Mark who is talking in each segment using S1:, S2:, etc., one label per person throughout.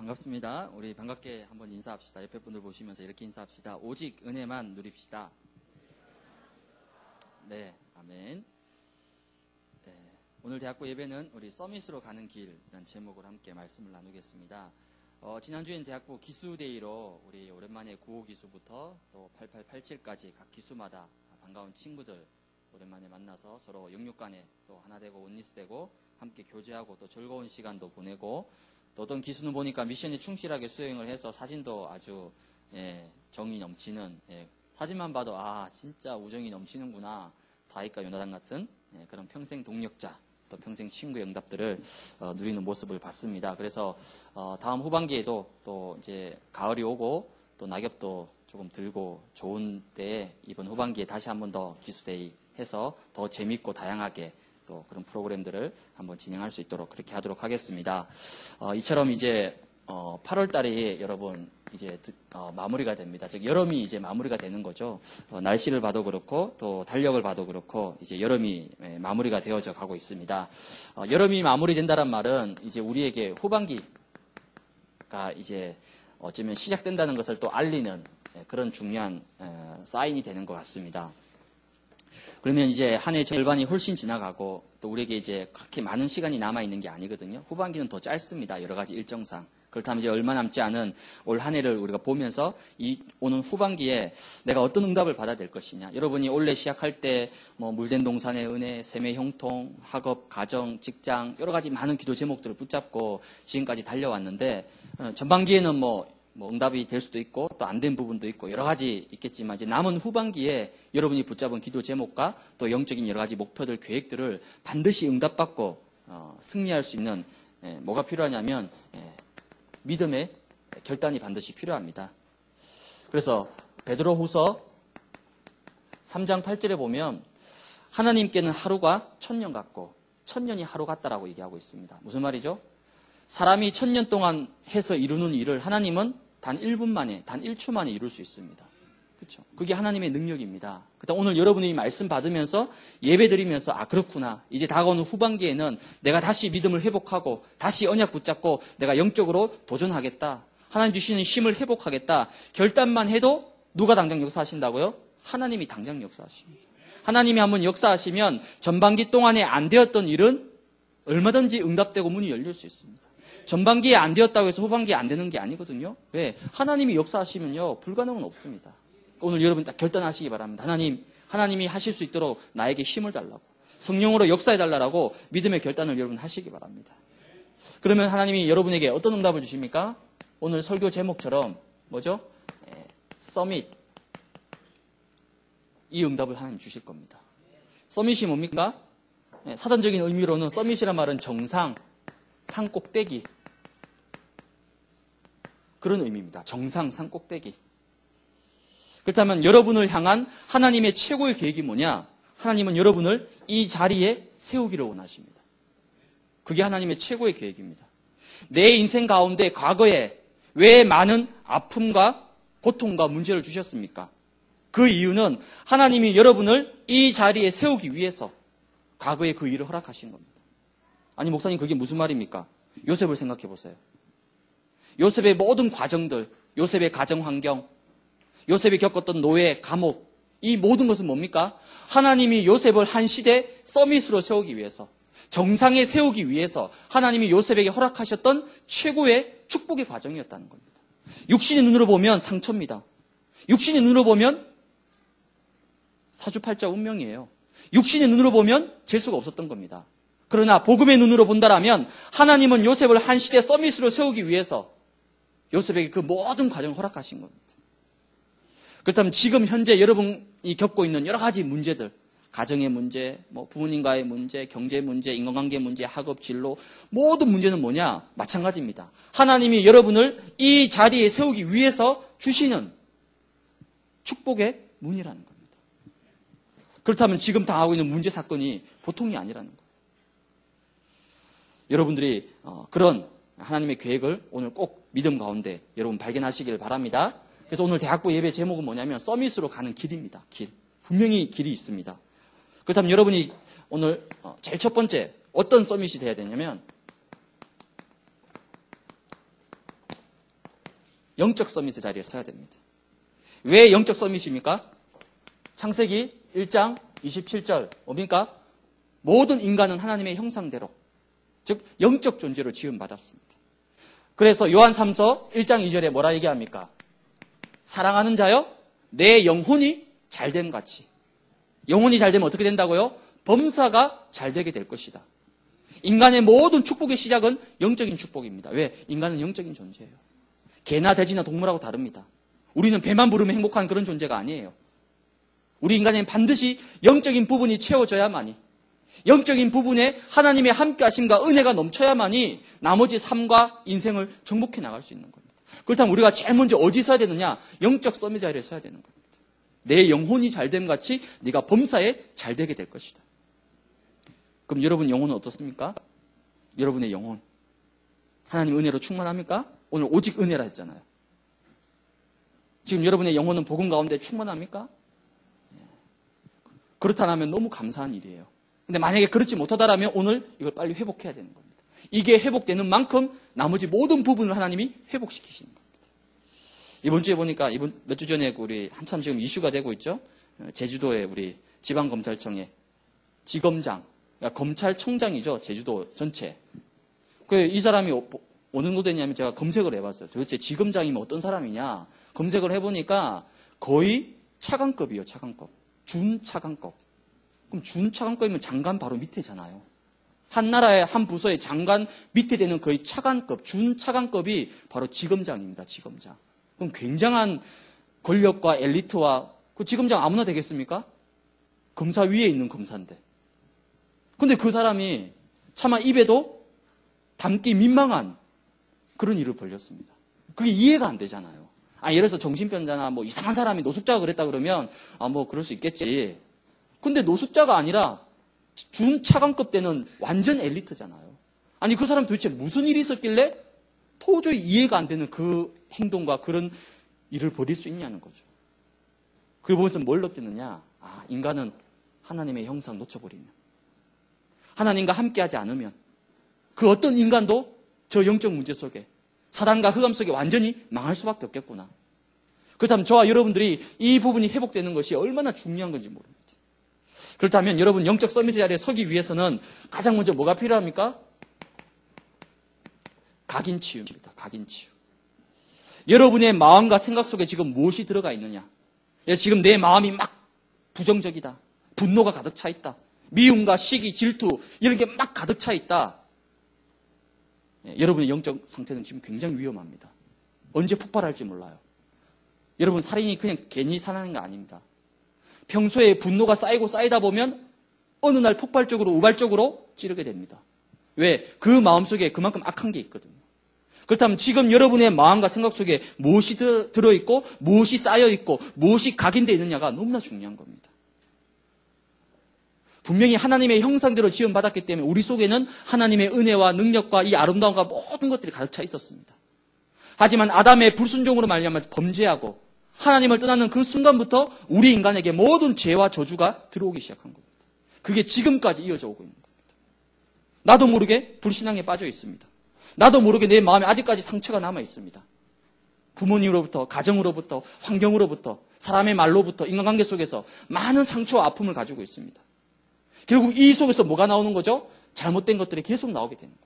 S1: 반갑습니다. 우리 반갑게 한번 인사합시다. 옆에 분들 보시면서 이렇게 인사합시다. 오직 은혜만 누립시다. 네, 아멘. 네, 오늘 대학부 예배는 우리 서밋으로 가는 길이라는 제목으로 함께 말씀을 나누겠습니다. 지난주엔 대학부 기수데이로 우리 오랜만에 95 기수부터 또 8887까지 각 기수마다 반가운 친구들 오랜만에 만나서 서로 영육 간에 또 하나 되고 원리스 되고 함께 교제하고 또 즐거운 시간도 보내고 또 어떤 기수는 보니까 미션에 충실하게 수행을 해서 사진도 아주 정이 넘치는 사진만 봐도 진짜 우정이 넘치는구나 다윗과 요나단 같은 그런 평생 동력자 또 평생 친구의 응답들을 누리는 모습을 봤습니다. 그래서 다음 후반기에도 또 이제 가을이 오고 또 낙엽도 조금 들고 좋은 때에 이번 후반기에 다시 한 번 더 기수데이 해서 더 재밌고 다양하게 또 그런 프로그램들을 한번 진행할 수 있도록 그렇게 하도록 하겠습니다. 이처럼 이제 8월 달에 여러분 이제 마무리가 됩니다. 즉 여름이 이제 마무리가 되는 거죠. 날씨를 봐도 그렇고 또 달력을 봐도 그렇고 이제 여름이 마무리가 되어져 가고 있습니다. 여름이 마무리된다는 말은 이제 우리에게 후반기가 이제 어쩌면 시작된다는 것을 또 알리는 그런 중요한 사인이 되는 것 같습니다. 그러면 이제 한 해 절반이 훨씬 지나가고 또 우리에게 이제 그렇게 많은 시간이 남아있는 게 아니거든요. 후반기는 더 짧습니다. 여러 가지 일정상. 그렇다면 이제 얼마 남지 않은 올 한 해를 우리가 보면서 이 오는 후반기에 내가 어떤 응답을 받아야 될 것이냐. 여러분이 올해 시작할 때 뭐 물된 동산의 은혜, 샘의 형통, 학업, 가정, 직장 여러 가지 많은 기도 제목들을 붙잡고 지금까지 달려왔는데 전반기에는 뭐 응답이 될 수도 있고 또 안 된 부분도 있고 여러 가지 있겠지만 이제 남은 후반기에 여러분이 붙잡은 기도 제목과 또 영적인 여러 가지 목표들, 계획들을 반드시 응답받고 승리할 수 있는 뭐가 필요하냐면 믿음의 결단이 반드시 필요합니다. 그래서 베드로후서 3장 8절에 보면 하나님께는 하루가 1000년 같고 1000년이 하루 같다라고 얘기하고 있습니다. 무슨 말이죠? 사람이 1000년 동안 해서 이루는 일을 하나님은 단 1분 만에, 단 1초 만에 이룰 수 있습니다. 그렇죠? 그게 하나님의 능력입니다. 그다음 오늘 여러분이 말씀 받으면서 예배 드리면서 그렇구나. 이제 다가오는 후반기에는 내가 다시 믿음을 회복하고 다시 언약 붙잡고 내가 영적으로 도전하겠다. 하나님 주시는 힘을 회복하겠다. 결단만 해도 누가 당장 역사하신다고요? 하나님이 당장 역사하십니다. 하나님이 한번 역사하시면 전반기 동안에 안 되었던 일은 얼마든지 응답되고 문이 열릴 수 있습니다. 전반기에 안 되었다고 해서 후반기에 안 되는 게 아니거든요. 왜? 하나님이 역사하시면요. 불가능은 없습니다. 오늘 여러분 딱 결단하시기 바랍니다. 하나님이 하실 수 있도록 나에게 힘을 달라고. 성령으로 역사해달라고 믿음의 결단을 여러분 하시기 바랍니다. 그러면 하나님이 여러분에게 어떤 응답을 주십니까? 오늘 설교 제목처럼 뭐죠? 서밋. 이 응답을 하나님 주실 겁니다. 서밋이 뭡니까? 사전적인 의미로는 서밋이란 말은 정상, 산 꼭대기 그런 의미입니다. 정상, 산 꼭대기. 그렇다면 여러분을 향한 하나님의 최고의 계획이 뭐냐? 하나님은 여러분을 이 자리에 세우기를 원하십니다. 그게 하나님의 최고의 계획입니다. 내 인생 가운데 과거에 왜 많은 아픔과 고통과 문제를 주셨습니까? 그 이유는 하나님이 여러분을 이 자리에 세우기 위해서 과거에 그 일을 허락하신 겁니다. 아니 목사님 그게 무슨 말입니까? 요셉을 생각해 보세요. 요셉의 모든 과정들, 요셉의 가정 환경, 요셉이 겪었던 노예, 감옥 이 모든 것은 뭡니까? 하나님이 요셉을 한 시대 서밋으로 세우기 위해서 정상에 세우기 위해서 하나님이 요셉에게 허락하셨던 최고의 축복의 과정이었다는 겁니다. 육신의 눈으로 보면 상처입니다. 육신의 눈으로 보면 사주팔자 운명이에요. 육신의 눈으로 보면 재수가 없었던 겁니다. 그러나 복음의 눈으로 본다라면 하나님은 요셉을 한 시대 서밋으로 세우기 위해서 요셉에게 그 모든 과정을 허락하신 겁니다. 그렇다면 지금 현재 여러분이 겪고 있는 여러 가지 문제들, 가정의 문제, 부모님과의 문제, 경제 문제, 인간관계 문제, 학업, 진로 모든 문제는 뭐냐? 마찬가지입니다. 하나님이 여러분을 이 자리에 세우기 위해서 주시는 축복의 문이라는 겁니다. 그렇다면 지금 당하고 있는 문제 사건이 보통이 아니라는 거예요. 여러분들이 그런 하나님의 계획을 오늘 꼭 믿음 가운데 여러분 발견하시길 바랍니다. 그래서 오늘 대학부 예배 제목은 뭐냐면 서밋으로 가는 길입니다. 길. 분명히 길이 있습니다. 그렇다면 여러분이 오늘 제일 첫 번째 어떤 서밋이 돼야 되냐면 영적 서밋의 자리에 서야 됩니다. 왜 영적 서밋입니까? 창세기 1장 27절 뭡니까? 모든 인간은 하나님의 형상대로, 즉 영적 존재로 지음받았습니다. 그래서 요한 3서 1장 2절에 뭐라 얘기합니까? 사랑하는 자여 내 영혼이 잘됨 같이. 영혼이 잘되면 어떻게 된다고요? 범사가 잘되게 될 것이다. 인간의 모든 축복의 시작은 영적인 축복입니다. 왜? 인간은 영적인 존재예요. 개나 돼지나 동물하고 다릅니다. 우리는 배만 부르면 행복한 그런 존재가 아니에요. 우리 인간은 반드시 영적인 부분이 채워져야만이, 영적인 부분에 하나님의 함께하심과 은혜가 넘쳐야만이 나머지 삶과 인생을 정복해 나갈 수 있는 겁니다. 그렇다면 우리가 제일 먼저 어디 서야 되느냐? 영적 서밋 자리에 서야 되는 겁니다. 내 영혼이 잘됨 같이 네가 범사에 잘되게 될 것이다. 그럼 여러분 영혼은 어떻습니까? 여러분의 영혼 하나님 은혜로 충만합니까? 오늘 오직 은혜라 했잖아요. 지금 여러분의 영혼은 복음 가운데 충만합니까? 그렇다면 너무 감사한 일이에요. 근데 만약에 그렇지 못하다라면 오늘 이걸 빨리 회복해야 되는 겁니다. 이게 회복되는 만큼 나머지 모든 부분을 하나님이 회복시키시는 겁니다. 이번 주에 보니까 몇 주 전에 우리 한참 지금 이슈가 되고 있죠. 제주도의 우리 지방검찰청의 지검장, 그러니까 검찰청장이죠. 제주도 전체. 이 사람이 어느 정도 되냐면 제가 검색을 해봤어요. 도대체 지검장이면 어떤 사람이냐. 검색을 해보니까 거의 차관급이에요. 차관급. 준차관급. 그럼 준차관급이면 장관 바로 밑에잖아요. 한 나라의 한 부서의 장관 밑에 되는 거의 차관급, 준차관급이 바로 지검장입니다. 지검장. 그럼 굉장한 권력과 엘리트와 그 지검장 아무나 되겠습니까? 검사 위에 있는 검사인데. 근데 그 사람이 차마 입에도 담기 민망한 그런 일을 벌였습니다. 그게 이해가 안 되잖아요. 예를 들어서 정신병자나 뭐 이상한 사람이 노숙자가 그랬다 그러면 뭐 그럴 수 있겠지. 근데 노숙자가 아니라 준차관급 때는 완전 엘리트잖아요. 아니 그 사람 도대체 무슨 일이 있었길래 도저히 이해가 안 되는 그 행동과 그런 일을 벌일 수 있냐는 거죠. 그걸 보면서 뭘 느끼느냐? 인간은 하나님의 형상 놓쳐버리면, 하나님과 함께하지 않으면 그 어떤 인간도 저 영적 문제 속에 사단과 흑암 속에 완전히 망할 수밖에 없겠구나. 그렇다면 저와 여러분들이 이 부분이 회복되는 것이 얼마나 중요한 건지 모릅니다. 그렇다면 여러분 영적 서밋의 자리에 서기 위해서는 가장 먼저 뭐가 필요합니까? 각인치유입니다. 각인치유. 여러분의 마음과 생각 속에 지금 무엇이 들어가 있느냐? 지금 내 마음이 막 부정적이다. 분노가 가득 차 있다. 미움과 시기, 질투 이런 게 막 가득 차 있다. 여러분의 영적 상태는 지금 굉장히 위험합니다. 언제 폭발할지 몰라요. 여러분 살인이 그냥 괜히 살아나는 게 아닙니다. 평소에 분노가 쌓이고 쌓이다 보면 어느 날 폭발적으로 우발적으로 찌르게 됩니다. 왜? 그 마음속에 그만큼 악한 게 있거든요. 그렇다면 지금 여러분의 마음과 생각 속에 무엇이 들어있고 무엇이 쌓여있고 무엇이 각인되어 있느냐가 너무나 중요한 겁니다. 분명히 하나님의 형상대로 지음받았기 때문에 우리 속에는 하나님의 은혜와 능력과 이 아름다움과 모든 것들이 가득 차 있었습니다. 하지만 아담의 불순종으로 말미암아 범죄하고 하나님을 떠나는 그 순간부터 우리 인간에게 모든 죄와 저주가 들어오기 시작한 겁니다. 그게 지금까지 이어져 오고 있는 겁니다. 나도 모르게 불신앙에 빠져 있습니다. 나도 모르게 내 마음에 아직까지 상처가 남아 있습니다. 부모님으로부터, 가정으로부터, 환경으로부터, 사람의 말로부터, 인간관계 속에서 많은 상처와 아픔을 가지고 있습니다. 결국 이 속에서 뭐가 나오는 거죠? 잘못된 것들이 계속 나오게 되는 겁니다.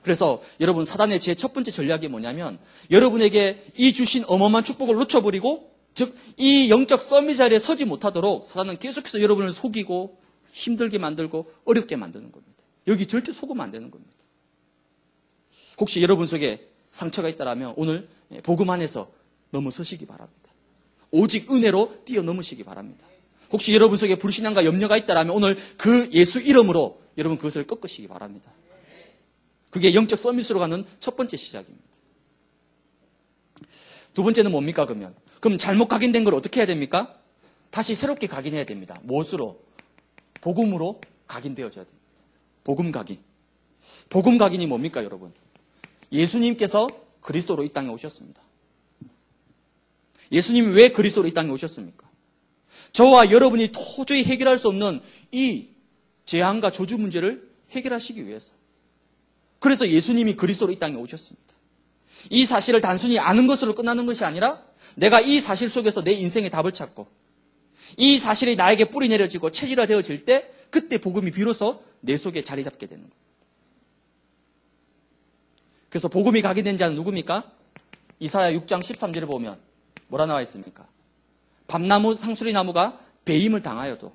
S1: 그래서 여러분 사단의 제 첫 번째 전략이 뭐냐면 여러분에게 이 주신 어마어마한 축복을 놓쳐버리고 즉 이 영적 서밋 자리에 서지 못하도록 사단은 계속해서 여러분을 속이고 힘들게 만들고 어렵게 만드는 겁니다. 여기 절대 속으면 안 되는 겁니다. 혹시 여러분 속에 상처가 있다면 오늘 복음 안에서 넘어서시기 바랍니다. 오직 은혜로 뛰어넘으시기 바랍니다. 혹시 여러분 속에 불신앙과 염려가 있다면 오늘 그 예수 이름으로 여러분 그것을 꺾으시기 바랍니다. 그게 영적 서밋으로 가는 첫 번째 시작입니다. 두 번째는 뭡니까 그러면? 그럼 잘못 각인된 걸 어떻게 해야 됩니까? 다시 새롭게 각인해야 됩니다. 무엇으로? 복음으로 각인되어져야 됩니다. 복음 각인. 복음 각인이 뭡니까 여러분? 예수님께서 그리스도로 이 땅에 오셨습니다. 예수님이 왜 그리스도로 이 땅에 오셨습니까? 저와 여러분이 도저히 해결할 수 없는 이 재앙과 저주 문제를 해결하시기 위해서. 그래서 예수님이 그리스도로 이 땅에 오셨습니다. 이 사실을 단순히 아는 것으로 끝나는 것이 아니라 내가 이 사실 속에서 내 인생의 답을 찾고 이 사실이 나에게 뿌리 내려지고 체질화되어질 때 그때 복음이 비로소 내 속에 자리 잡게 되는 거예요. 그래서 복음이 각인된 자는 누굽니까? 이사야 6장 13절을 보면 뭐라 나와 있습니까? 밤나무 상수리나무가 배임을 당하여도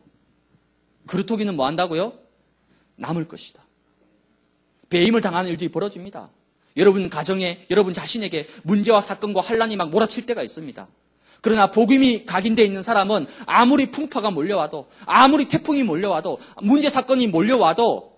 S1: 그루터기는 뭐 한다고요? 남을 것이다. 배임을 당하는 일들이 벌어집니다. 여러분 가정에, 여러분 자신에게 문제와 사건과 환란이 막 몰아칠 때가 있습니다. 그러나 복음이 각인되어 있는 사람은 아무리 풍파가 몰려와도, 아무리 태풍이 몰려와도, 문제 사건이 몰려와도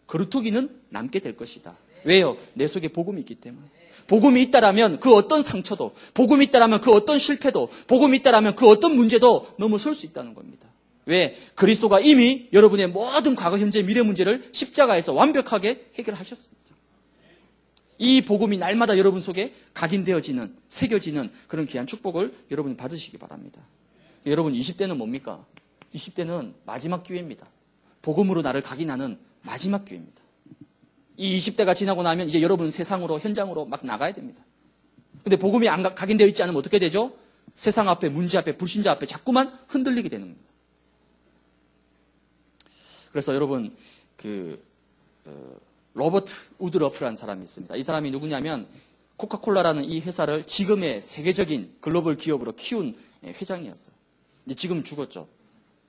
S1: 그루터기는 남게 될 것이다. 왜요? 내 속에 복음이 있기 때문에. 복음이 있다라면 그 어떤 상처도, 복음이 있다라면 그 어떤 실패도, 복음이 있다라면 그 어떤 문제도 넘어설 수 있다는 겁니다. 왜? 그리스도가 이미 여러분의 모든 과거, 현재, 미래 문제를 십자가에서 완벽하게 해결하셨습니다. 이 복음이 날마다 여러분 속에 각인되어지는, 새겨지는 그런 귀한 축복을 여러분이 받으시기 바랍니다. 여러분 20대는 뭡니까? 20대는 마지막 기회입니다. 복음으로 나를 각인하는 마지막 기회입니다. 이 20대가 지나고 나면 이제 여러분은 세상으로, 현장으로 막 나가야 됩니다. 근데 복음이 안 각인되어 있지 않으면 어떻게 되죠? 세상 앞에, 문제 앞에, 불신자 앞에 자꾸만 흔들리게 되는 겁니다. 그래서 여러분, 로버트 우드러프라는 사람이 있습니다. 이 사람이 누구냐면 코카콜라라는 이 회사를 지금의 세계적인 글로벌 기업으로 키운 회장이었어요. 근데 지금 죽었죠.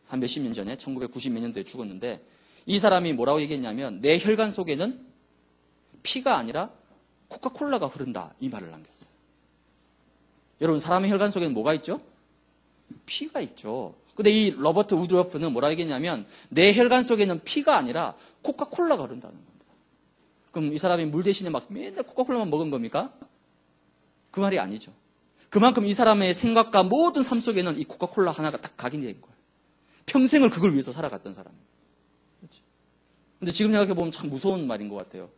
S1: 한 몇십 년 전에 1990 몇 년도에 죽었는데 이 사람이 뭐라고 얘기했냐면 내 혈관 속에는 피가 아니라 코카콜라가 흐른다 이 말을 남겼어요. 여러분 사람의 혈관 속에는 뭐가 있죠? 피가 있죠. 근데 이 로버트 우드러프는 뭐라 얘기했냐면 내 혈관 속에는 피가 아니라 코카콜라가 흐른다는 겁니다. 그럼 이 사람이 물 대신에 막 맨날 코카콜라만 먹은 겁니까? 그 말이 아니죠. 그만큼 이 사람의 생각과 모든 삶 속에는 이 코카콜라 하나가 딱 각인된 거예요. 평생을 그걸 위해서 살아갔던 사람이에요. 그렇죠? 근데 지금 생각해보면 참 무서운 말인 것 같아요.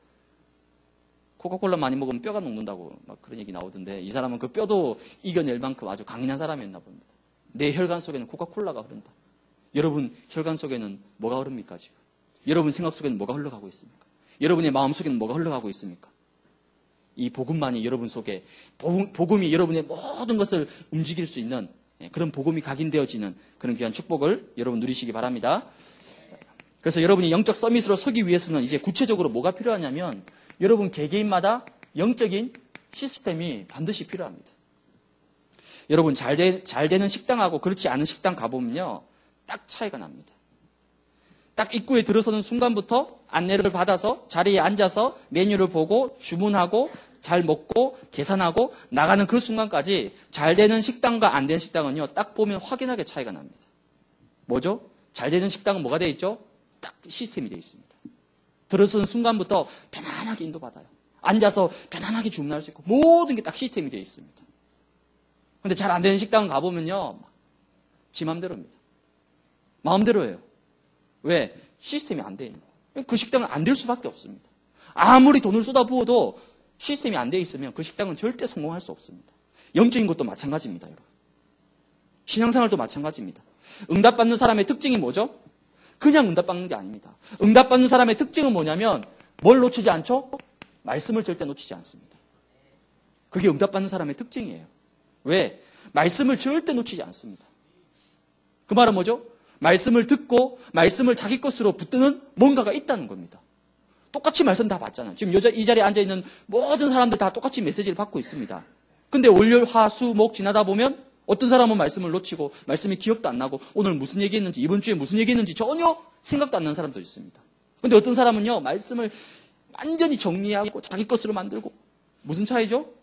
S1: 코카콜라 많이 먹으면 뼈가 녹는다고 막 그런 얘기 나오던데 이 사람은 그 뼈도 이겨낼 만큼 아주 강인한 사람이었나 봅니다. 내 혈관 속에는 코카콜라가 흐른다. 여러분 혈관 속에는 뭐가 흐릅니까 지금? 여러분 생각 속에는 뭐가 흘러가고 있습니까? 여러분의 마음 속에는 뭐가 흘러가고 있습니까? 이 복음만이 여러분 속에, 복음이 여러분의 모든 것을 움직일 수 있는 그런 복음이 각인되어지는 그런 귀한 축복을 여러분 누리시기 바랍니다. 그래서 여러분이 영적 서밋으로 서기 위해서는 이제 구체적으로 뭐가 필요하냐면 여러분 개개인마다 영적인 시스템이 반드시 필요합니다. 여러분 잘 되는 식당하고 그렇지 않은 식당 가보면요. 딱 차이가 납니다. 딱 입구에 들어서는 순간부터 안내를 받아서 자리에 앉아서 메뉴를 보고 주문하고 잘 먹고 계산하고 나가는 그 순간까지 잘 되는 식당과 안 되는 식당은요. 딱 보면 확연하게 차이가 납니다. 뭐죠? 잘 되는 식당은 뭐가 되어 있죠? 딱 시스템이 되어 있습니다. 들어서는 순간부터 편안하게 인도받아요. 앉아서 편안하게 주문할 수 있고 모든 게 딱 시스템이 되어 있습니다. 근데 잘 안 되는 식당은 가보면요. 지 맘대로입니다. 마음대로예요. 왜? 시스템이 안 돼 있는 거예요. 그 식당은 안 될 수밖에 없습니다. 아무리 돈을 쏟아부어도 시스템이 안 돼 있으면 그 식당은 절대 성공할 수 없습니다. 영적인 것도 마찬가지입니다, 여러분. 신앙생활도 마찬가지입니다. 응답받는 사람의 특징이 뭐죠? 그냥 응답받는 게 아닙니다. 응답받는 사람의 특징은 뭐냐면 뭘 놓치지 않죠? 말씀을 절대 놓치지 않습니다. 그게 응답받는 사람의 특징이에요. 왜? 말씀을 절대 놓치지 않습니다. 그 말은 뭐죠? 말씀을 듣고 말씀을 자기 것으로 붙드는 뭔가가 있다는 겁니다. 똑같이 말씀 다 받잖아요. 지금 이 자리에 앉아있는 모든 사람들 다 똑같이 메시지를 받고 있습니다. 근데 월요일, 화, 수, 목 지나다 보면 어떤 사람은 말씀을 놓치고 말씀이 기억도 안 나고 오늘 무슨 얘기했는지 이번 주에 무슨 얘기했는지 전혀 생각도 안 나는 사람도 있습니다. 근데 어떤 사람은요. 말씀을 완전히 정리하고 자기 것으로 만들고 무슨 차이죠?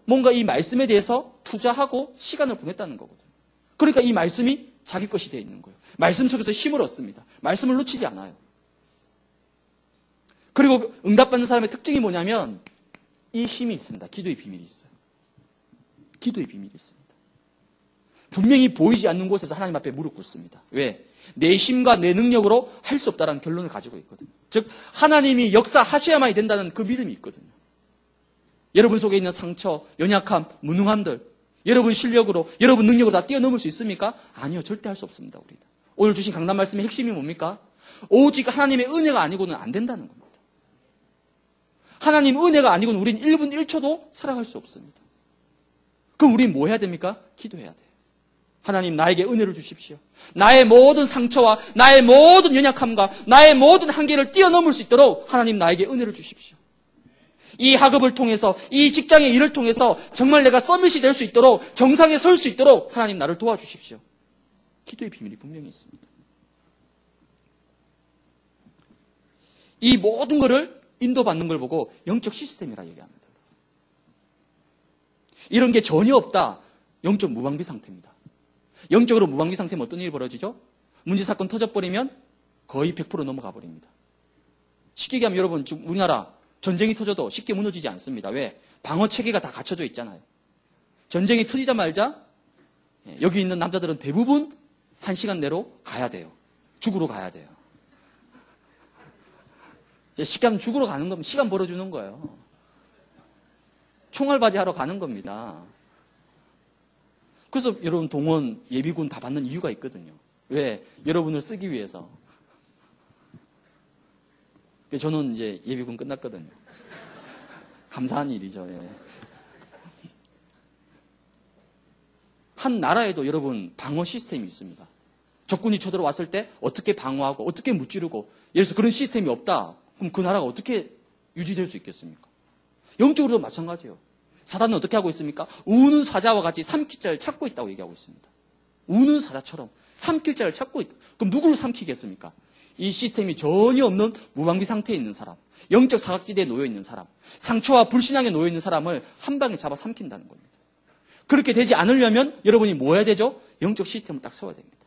S1: 뭔가 이 말씀에 대해서 투자하고 시간을 보냈다는 거거든요. 그러니까 이 말씀이 자기 것이 되어 있는 거예요. 말씀 속에서 힘을 얻습니다. 말씀을 놓치지 않아요. 그리고 응답받는 사람의 특징이 뭐냐면 이 힘이 있습니다. 기도의 비밀이 있어요. 기도의 비밀이 있습니다. 분명히 보이지 않는 곳에서 하나님 앞에 무릎 꿇습니다. 왜? 내 힘과 내 능력으로 할 수 없다는 결론을 가지고 있거든요. 즉 하나님이 역사하셔야만이 된다는 그 믿음이 있거든요. 여러분 속에 있는 상처, 연약함, 무능함들 여러분 실력으로, 여러분 능력으로 다 뛰어넘을 수 있습니까? 아니요. 절대 할 수 없습니다. 우리는. 오늘 주신 강단 말씀의 핵심이 뭡니까? 오직 하나님의 은혜가 아니고는 안 된다는 겁니다. 하나님 은혜가 아니고는 우린 1분 1초도 살아갈 수 없습니다. 그럼 우린 뭐 해야 됩니까? 기도해야 돼요. 하나님 나에게 은혜를 주십시오. 나의 모든 상처와 나의 모든 연약함과 나의 모든 한계를 뛰어넘을 수 있도록 하나님 나에게 은혜를 주십시오. 이 학업을 통해서 이 직장의 일을 통해서 정말 내가 서밋이 될 수 있도록 정상에 설 수 있도록 하나님 나를 도와주십시오. 기도의 비밀이 분명히 있습니다. 이 모든 것을 인도받는 걸 보고 영적 시스템이라 얘기합니다. 이런 게 전혀 없다. 영적 무방비 상태입니다. 영적으로 무방비 상태면 어떤 일이 벌어지죠? 문제 사건 터져버리면 거의 100% 넘어가 버립니다. 쉽게 얘기하면 여러분 지금 우리나라 전쟁이 터져도 쉽게 무너지지 않습니다. 왜? 방어 체계가 다 갖춰져 있잖아요. 전쟁이 터지자마자 여기 있는 남자들은 대부분 1시간 내로 가야 돼요. 죽으러 가야 돼요. 쉽게 하면 죽으러 가는 겁니다. 시간 벌어주는 거예요. 총알바지 하러 가는 겁니다. 그래서 여러분 동원, 예비군 다 받는 이유가 있거든요. 왜? 여러분을 쓰기 위해서. 저는 이제 예비군 끝났거든요. 감사한 일이죠. 예. 한 나라에도 여러분 방어 시스템이 있습니다. 적군이 쳐들어왔을 때 어떻게 방어하고 어떻게 무찌르고 예를 들어서 그런 시스템이 없다. 그럼 그 나라가 어떻게 유지될 수 있겠습니까? 영적으로도 마찬가지예요. 사단은 어떻게 하고 있습니까? 우는 사자와 같이 삼킬자를 찾고 있다고 얘기하고 있습니다. 우는 사자처럼 삼킬자를 찾고 있다. 그럼 누구를 삼키겠습니까? 이 시스템이 전혀 없는 무방비 상태에 있는 사람, 영적 사각지대에 놓여 있는 사람, 상처와 불신앙에 놓여 있는 사람을 한 방에 잡아 삼킨다는 겁니다. 그렇게 되지 않으려면 여러분이 뭐 해야 되죠? 영적 시스템을 딱 세워야 됩니다.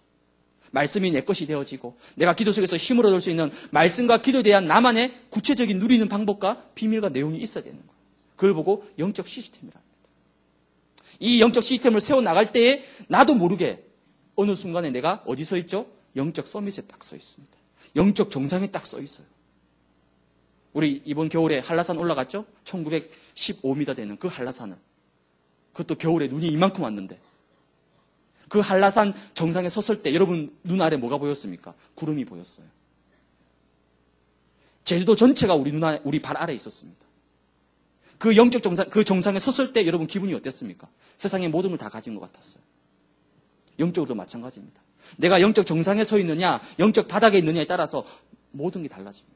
S1: 말씀이 내 것이 되어지고 내가 기도 속에서 힘을 얻을 수 있는 말씀과 기도에 대한 나만의 구체적인 누리는 방법과 비밀과 내용이 있어야 되는 거예요. 그걸 보고 영적 시스템이라 합니다. 이 영적 시스템을 세워나갈 때에 나도 모르게 어느 순간에 내가 어디 서 있죠? 영적 서밋에 딱 서 있습니다. 영적 정상에 딱 서 있어요. 우리 이번 겨울에 한라산 올라갔죠? 1915m 되는 그 한라산을. 그것도 겨울에 눈이 이만큼 왔는데 그 한라산 정상에 섰을 때 여러분 눈 아래 뭐가 보였습니까? 구름이 보였어요. 제주도 전체가 우리 발 아래에 있었습니다. 그 영적 정상, 그 정상에 섰을 때 여러분 기분이 어땠습니까? 세상의 모든 걸 다 가진 것 같았어요. 영적으로도 마찬가지입니다. 내가 영적 정상에 서 있느냐, 영적 바닥에 있느냐에 따라서 모든 게 달라집니다.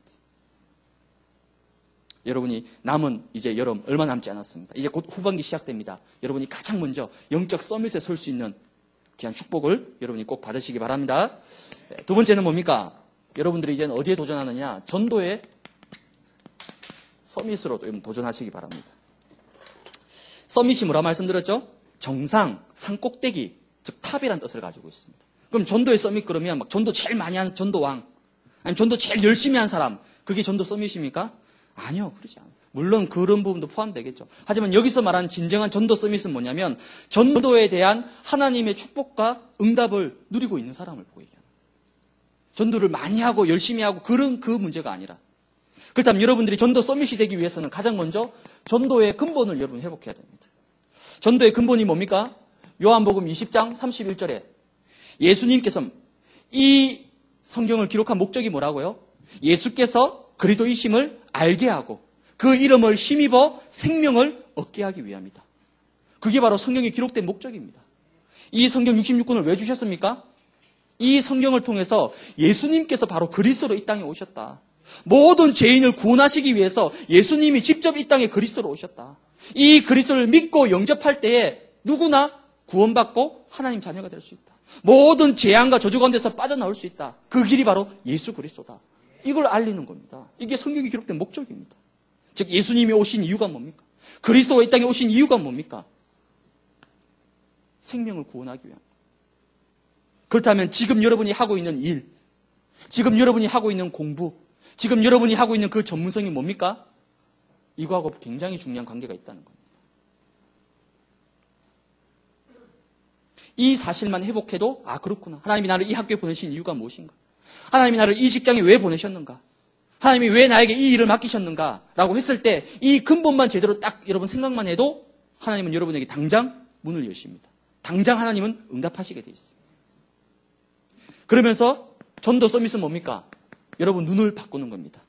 S1: 여러분이 남은 이제 여름 얼마 남지 않았습니다. 이제 곧 후반기 시작됩니다. 여러분이 가장 먼저 영적 서밋에 설 수 있는 귀한 축복을 여러분이 꼭 받으시기 바랍니다. 두 번째는 뭡니까? 여러분들이 이제는 어디에 도전하느냐? 전도의 서밋으로 도전하시기 바랍니다. 서밋이 뭐라 말씀드렸죠? 정상, 산꼭대기, 즉 탑이라는 뜻을 가지고 있습니다. 그럼 전도의 서밋 그러면 막 전도 제일 많이 하는 전도왕, 아니면 전도 제일 열심히 한 사람, 그게 전도 서밋입니까? 아니요, 그러지 않아요. 물론 그런 부분도 포함되겠죠. 하지만 여기서 말하는 진정한 전도 서밋은 뭐냐면 전도에 대한 하나님의 축복과 응답을 누리고 있는 사람을 보고 얘기합니다. 전도를 많이 하고 열심히 하고 그런 그 문제가 아니라. 그렇다면 여러분들이 전도 서밋이 되기 위해서는 가장 먼저 전도의 근본을 여러분 회복해야 됩니다. 전도의 근본이 뭡니까? 요한복음 20장 31절에 예수님께서 이 성경을 기록한 목적이 뭐라고요? 예수께서 그리스도이심을 알게 하고 그 이름을 힘입어 생명을 얻게 하기 위함이다. 그게 바로 성경에 기록된 목적입니다. 이 성경 66권을 왜 주셨습니까? 이 성경을 통해서 예수님께서 바로 그리스도로 이 땅에 오셨다. 모든 죄인을 구원하시기 위해서 예수님이 직접 이 땅에 그리스도로 오셨다. 이 그리스도를 믿고 영접할 때에 누구나 구원받고 하나님 자녀가 될 수 있다. 모든 재앙과 저주 가운데서 빠져나올 수 있다. 그 길이 바로 예수 그리스도다. 이걸 알리는 겁니다. 이게 성경에 기록된 목적입니다. 즉 예수님이 오신 이유가 뭡니까? 그리스도가 이 땅에 오신 이유가 뭡니까? 생명을 구원하기 위함. 그렇다면 지금 여러분이 하고 있는 일, 지금 여러분이 하고 있는 공부, 지금 여러분이 하고 있는 그 전문성이 뭡니까? 이거하고 굉장히 중요한 관계가 있다는 겁니다. 이 사실만 회복해도 아 그렇구나. 하나님이 나를 이 학교에 보내신 이유가 무엇인가? 하나님이 나를 이 직장에 왜 보내셨는가? 하나님이 왜 나에게 이 일을 맡기셨는가? 라고 했을 때 이 근본만 제대로 딱 여러분 생각만 해도 하나님은 여러분에게 당장 문을 여십니다. 당장 하나님은 응답하시게 돼 있습니다. 그러면서 전도 서밋은 뭡니까? 여러분 눈을 바꾸는 겁니다.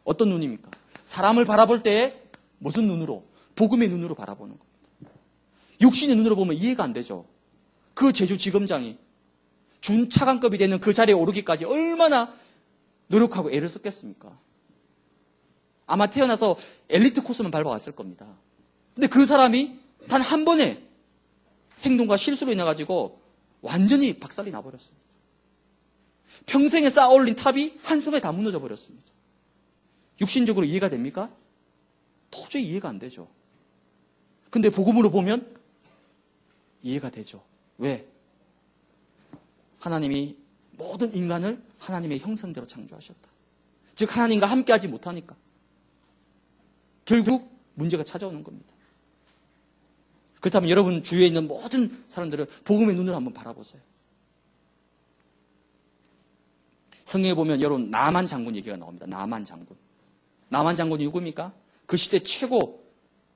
S1: 어떤 눈입니까? 사람을 바라볼 때 무슨 눈으로? 복음의 눈으로 바라보는 겁니다. 육신의 눈으로 보면 이해가 안 되죠. 그 제주지검장이 준 차관급이 되는 그 자리에 오르기까지 얼마나 노력하고 애를 썼겠습니까? 아마 태어나서 엘리트 코스만 밟아왔을 겁니다. 근데 그 사람이 단 한 번의 행동과 실수로 인해가지고 완전히 박살이 나버렸습니다. 평생에 쌓아 올린 탑이 한순간에 다 무너져 버렸습니다. 육신적으로 이해가 됩니까? 도저히 이해가 안 되죠. 근데 복음으로 보면 이해가 되죠. 왜? 하나님이 모든 인간을 하나님의 형상대로 창조하셨다. 즉 하나님과 함께하지 못하니까 결국 문제가 찾아오는 겁니다. 그렇다면 여러분 주위에 있는 모든 사람들을 복음의 눈으로 한번 바라보세요. 성경에 보면 여러분 나만 장군 얘기가 나옵니다. 나만 장군. 나만 장군이 누굽니까? 그 시대 최고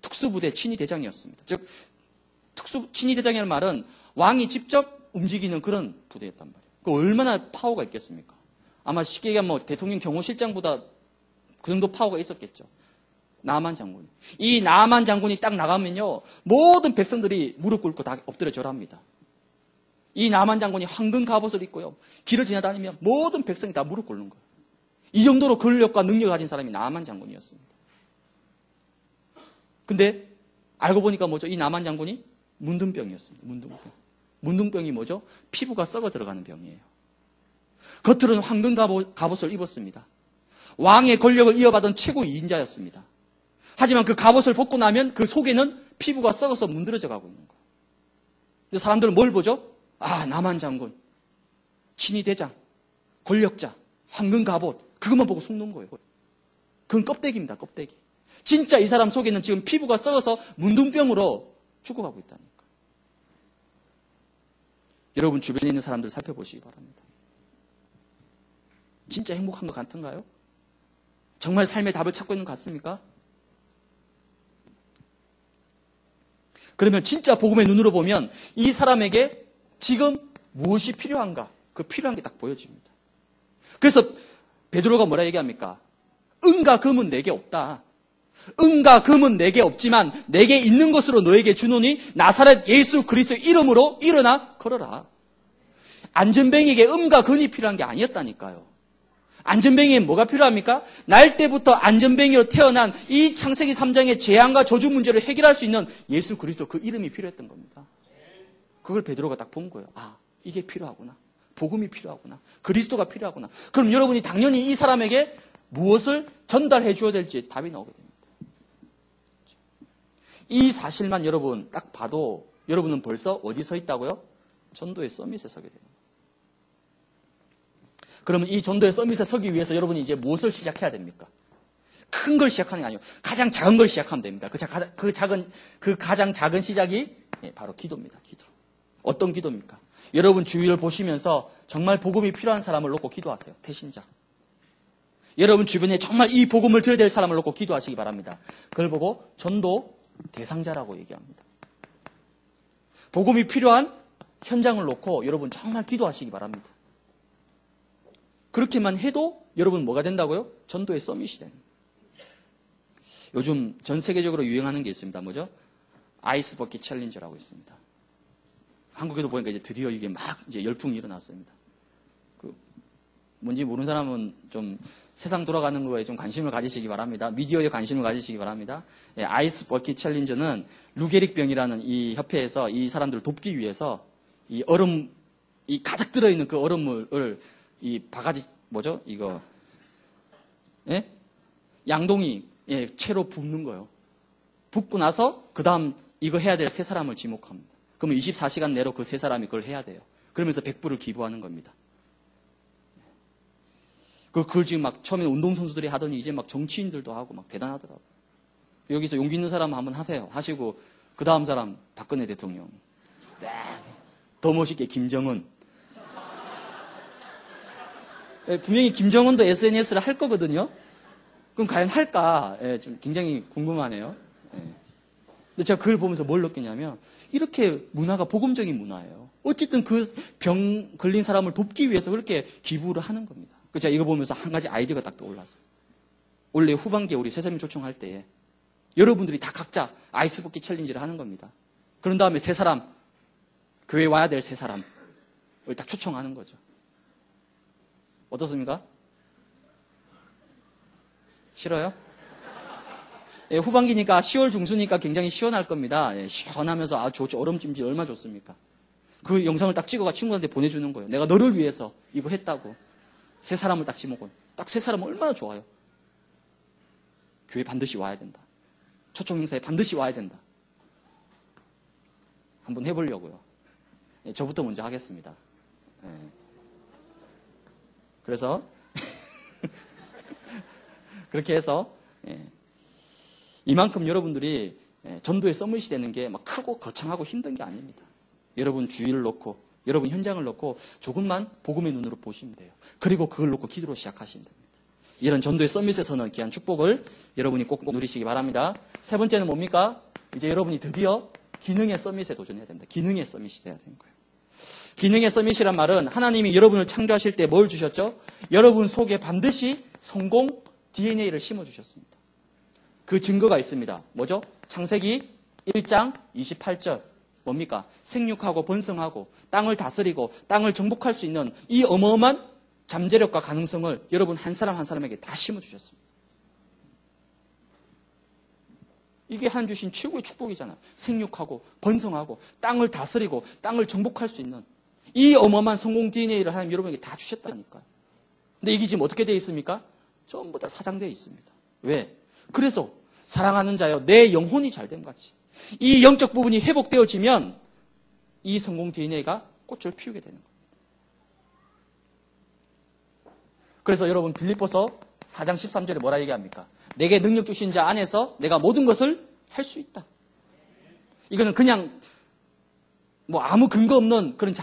S1: 특수부대 친위대장이었습니다. 즉 친위대장이라는 말은 왕이 직접 움직이는 그런 부대였단 말이에요. 그 얼마나 파워가 있겠습니까? 아마 쉽게 얘기하면 대통령 경호실장보다 그 정도 파워가 있었겠죠. 나만 장군. 이 나만 장군이 딱 나가면요, 모든 백성들이 무릎 꿇고 다 엎드려 절합니다. 이 나만 장군이 황금 갑옷을 입고요, 길을 지나다니면 모든 백성이 다 무릎 꿇는 거예요. 이 정도로 권력과 능력을 가진 사람이 나만 장군이었습니다. 근데 알고 보니까 뭐죠? 이 나만 장군이 문둥병이었습니다. 문둥병. 문둥병이 뭐죠? 피부가 썩어 들어가는 병이에요. 겉으로는 황금 갑옷을 입었습니다. 왕의 권력을 이어받은 최고 2인자였습니다. 하지만 그 갑옷을 벗고 나면 그 속에는 피부가 썩어서 문드러져 가고 있는 거예요. 근데 사람들은 뭘 보죠? 아, 나만 장군, 친위대장, 권력자, 황금 갑옷, 그것만 보고 속는 거예요. 그건 껍데기입니다, 껍데기. 진짜 이 사람 속에는 지금 피부가 썩어서 문둥병으로 죽어가고 있다니까. 여러분 주변에 있는 사람들 살펴보시기 바랍니다. 진짜 행복한 것 같은가요? 정말 삶의 답을 찾고 있는 것 같습니까? 그러면 진짜 복음의 눈으로 보면 이 사람에게 지금 무엇이 필요한가? 그 필요한 게 딱 보여집니다. 그래서 베드로가 뭐라 얘기합니까? 은과 금은 내게 없다. 은과 금은 내게 없지만 내게 있는 것으로 너에게 주노니 나사렛 예수 그리스도의 이름으로 일어나 걸어라. 안전뱅이에게 은과 금이 필요한 게 아니었다니까요. 안전뱅이에 뭐가 필요합니까? 날 때부터 안전뱅이로 태어난 이 창세기 3장의 재앙과 저주 문제를 해결할 수 있는 예수 그리스도 그 이름이 필요했던 겁니다. 그걸 베드로가 딱 본 거예요. 아, 이게 필요하구나. 복음이 필요하구나. 그리스도가 필요하구나. 그럼 여러분이 당연히 이 사람에게 무엇을 전달해 줘야 될지 답이 나오게 됩니다. 이 사실만 여러분 딱 봐도 여러분은 벌써 어디 서 있다고요? 전도의 서밋에 서게 됩니다. 그러면 이 전도의 서밋에 서기 위해서 여러분이 이제 무엇을 시작해야 됩니까? 큰 걸 시작하는 게 아니고 가장 작은 걸 시작하면 됩니다. 그 가장 작은 시작이 바로 기도입니다. 기도. 어떤 기도입니까? 여러분 주위를 보시면서 정말 복음이 필요한 사람을 놓고 기도하세요. 태신자. 여러분 주변에 정말 이 복음을 들어야 될 사람을 놓고 기도하시기 바랍니다. 그걸 보고 전도 대상자라고 얘기합니다. 복음이 필요한 현장을 놓고 여러분 정말 기도하시기 바랍니다. 그렇게만 해도 여러분 뭐가 된다고요? 전도의 서밋이 됩니다. 요즘 전 세계적으로 유행하는 게 있습니다. 뭐죠? 아이스 버킷 챌린저라고 있습니다. 한국에도 보니까 이제 드디어 이게 막 이제 열풍이 일어났습니다. 뭔지 모르는 사람은 좀 세상 돌아가는 거에 좀 관심을 가지시기 바랍니다. 미디어에 관심을 가지시기 바랍니다. 예, 아이스 버킷 챌린저는 루게릭병이라는 이 협회에서 이 사람들을 돕기 위해서 이 이 가득 들어있는 그 얼음물을 이 바가지, 뭐죠? 이거, 예? 양동이, 예, 채로 붓는 거예요. 붓고 나서, 그 다음 이거 해야 될 세 사람을 지목합니다. 그러면 24시간 내로 그 세 사람이 그걸 해야 돼요. 그러면서 100불을 기부하는 겁니다. 그걸 지금 막 처음에 운동선수들이 하더니 이제 막 정치인들도 하고 막 대단하더라고요. 여기서 용기 있는 사람 한번 하세요. 하시고, 그 다음 사람, 박근혜 대통령. 더 멋있게 김정은. 분명히 김정은도 SNS를 할 거거든요. 그럼 과연 할까? 예, 좀 굉장히 궁금하네요. 예. 근데 제가 그걸 보면서 뭘 느꼈냐면 이렇게 문화가 복음적인 문화예요. 어쨌든 그 병 걸린 사람을 돕기 위해서 그렇게 기부를 하는 겁니다. 그래서 제가 이거 보면서 한 가지 아이디어가 딱 떠올랐어요. 원래 후반기에 우리 새샘이 초청할 때에 여러분들이 다 각자 아이스 볶기 챌린지를 하는 겁니다. 그런 다음에 세 사람, 교회에 와야 될 세 사람을 딱 초청하는 거죠. 어떻습니까? 싫어요? 예, 후반기니까 10월 중순이니까 굉장히 시원할 겁니다. 예, 시원하면서 좋죠. 얼음찜질 얼마나 좋습니까? 그 영상을 딱 찍어가 친구한테 보내주는 거예요. 내가 너를 위해서 이거 했다고. 세 사람을 딱 지목은. 딱 세 사람은 얼마나 좋아요. 교회 반드시 와야 된다. 초청 행사에 반드시 와야 된다. 한번 해보려고요. 예, 저부터 먼저 하겠습니다. 예. 그래서 그렇게 해서 이만큼 여러분들이 전도에 서밋이 되는 게 막 크고 거창하고 힘든 게 아닙니다. 여러분 주의를 놓고 여러분 현장을 놓고 조금만 복음의 눈으로 보시면 돼요. 그리고 그걸 놓고 기도로 시작하시면 됩니다. 이런 전도의 서밋에서는 귀한 축복을 여러분이 꼭 누리시기 바랍니다. 세 번째는 뭡니까? 이제 여러분이 드디어 기능의 서밋에 도전해야 됩니다. 기능의 서밋이 돼야 되는 거예요. 기능의 서밋이란 말은 하나님이 여러분을 창조하실 때 뭘 주셨죠? 여러분 속에 반드시 성공 DNA를 심어주셨습니다. 그 증거가 있습니다. 뭐죠? 창세기 1장 28절. 뭡니까? 생육하고 번성하고 땅을 다스리고 땅을 정복할 수 있는 이 어마어마한 잠재력과 가능성을 여러분 한 사람 한 사람에게 다 심어주셨습니다. 이게 하나님 주신 최고의 축복이잖아요. 생육하고 번성하고 땅을 다스리고 땅을 정복할 수 있는 이 어마어마한 성공 DNA를 하나님 여러분에게 다 주셨다니까요. 근데 이게 지금 어떻게 되어 있습니까? 전부 다 사장되어 있습니다. 왜? 그래서 사랑하는 자여 내 영혼이 잘됨 같이 이 영적 부분이 회복되어지면 이 성공 DNA가 꽃을 피우게 되는 겁니다. 그래서 여러분 빌립보서 4장 13절에 뭐라 얘기합니까? 내게 능력 주신 자 안에서 내가 모든 것을 할 수 있다. 이거는 그냥 뭐 아무 근거 없는 그런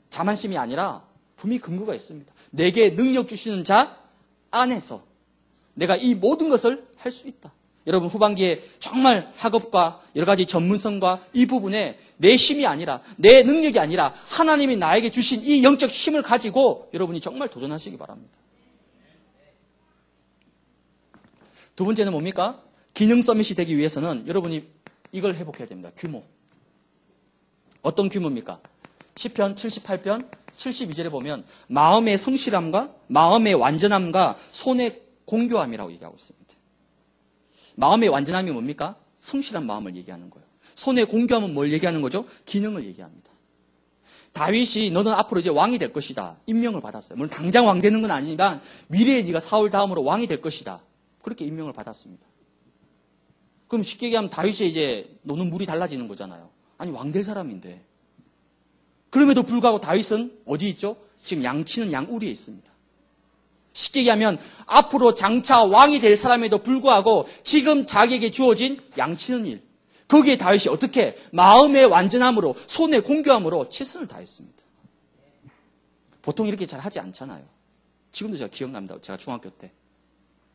S1: 자만심이 아니라 분명히 근거가 있습니다. 내게 능력 주시는 자 안에서 내가 이 모든 것을 할 수 있다. 여러분 후반기에 정말 학업과 여러 가지 전문성과 이 부분에 내 힘이 아니라 내 능력이 아니라 하나님이 나에게 주신 이 영적 힘을 가지고 여러분이 정말 도전하시기 바랍니다. 두 번째는 뭡니까? 기능 서밋이 되기 위해서는 여러분이 이걸 회복해야 됩니다. 규모. 어떤 규모입니까? 시편 78편 72절에 보면 마음의 성실함과 마음의 완전함과 손의 공교함이라고 얘기하고 있습니다. 마음의 완전함이 뭡니까? 성실한 마음을 얘기하는 거예요. 손의 공교함은 뭘 얘기하는 거죠? 기능을 얘기합니다. 다윗이 너는 앞으로 이제 왕이 될 것이다. 임명을 받았어요. 물론 당장 왕 되는 건 아니지만 미래에 네가 사울 다음으로 왕이 될 것이다. 그렇게 임명을 받았습니다. 그럼 쉽게 얘기하면 다윗이 이제 노는 물이 달라지는 거잖아요. 아니 왕 될 사람인데. 그럼에도 불구하고 다윗은 어디 있죠? 지금 양치는 양우리에 있습니다. 쉽게 얘기하면 앞으로 장차 왕이 될 사람에도 불구하고 지금 자기에게 주어진 양치는 일. 거기에 다윗이 어떻게 마음의 완전함으로 손의 공교함으로 최선을 다했습니다. 보통 이렇게 잘 하지 않잖아요. 지금도 제가 기억납니다. 제가 중학교 때.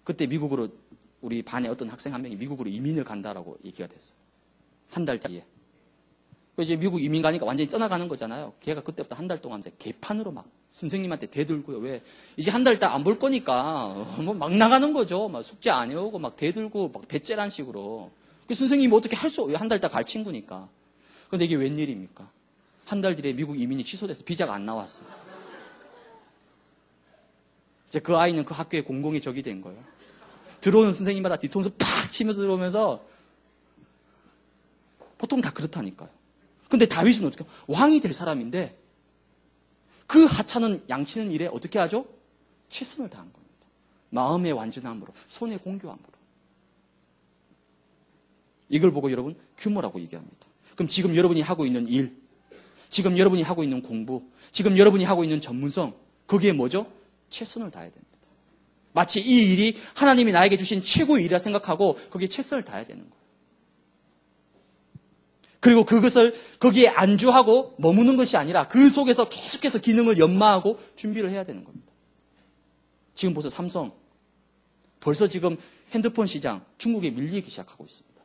S1: 그때 미국으로 우리 반에 어떤 학생 한 명이 미국으로 이민을 간다라고 얘기가 됐어요. 한 달 뒤에. 이제 미국 이민 가니까 완전히 떠나가는 거잖아요. 걔가 그때부터 한 달 동안 개판으로 막 선생님한테 대들고요. 왜? 이제 한 달 있다 안 볼 거니까 막 나가는 거죠. 막 숙제 안 해오고 막 대들고 막 배째란 식으로. 그 선생님이 어떻게 할 수, 한 달 있다 갈 친구니까. 근데 이게 웬일입니까? 한 달 뒤에 미국 이민이 취소돼서 비자가 안 나왔어요. 이제 그 아이는 그 학교의 공공의 적이 된 거예요. 들어오는 선생님마다 뒤통수 팍 치면서 들어오면서 보통 다 그렇다니까요. 근데 다윗은 어떻게 왕이 될 사람인데 그 하찮은 양치는 일에 어떻게 하죠? 최선을 다한 겁니다. 마음의 완전함으로, 손의 공교함으로. 이걸 보고 여러분 규모라고 얘기합니다. 그럼 지금 여러분이 하고 있는 일, 지금 여러분이 하고 있는 공부, 지금 여러분이 하고 있는 전문성, 거기에 뭐죠? 최선을 다해야 됩니다. 마치 이 일이 하나님이 나에게 주신 최고의 일이라 생각하고 거기에 최선을 다해야 되는 거예요. 그리고 그것을 거기에 안주하고 머무는 것이 아니라 그 속에서 계속해서 기능을 연마하고 준비를 해야 되는 겁니다. 지금 보세요. 삼성. 벌써 지금 핸드폰 시장 중국에 밀리기 시작하고 있습니다.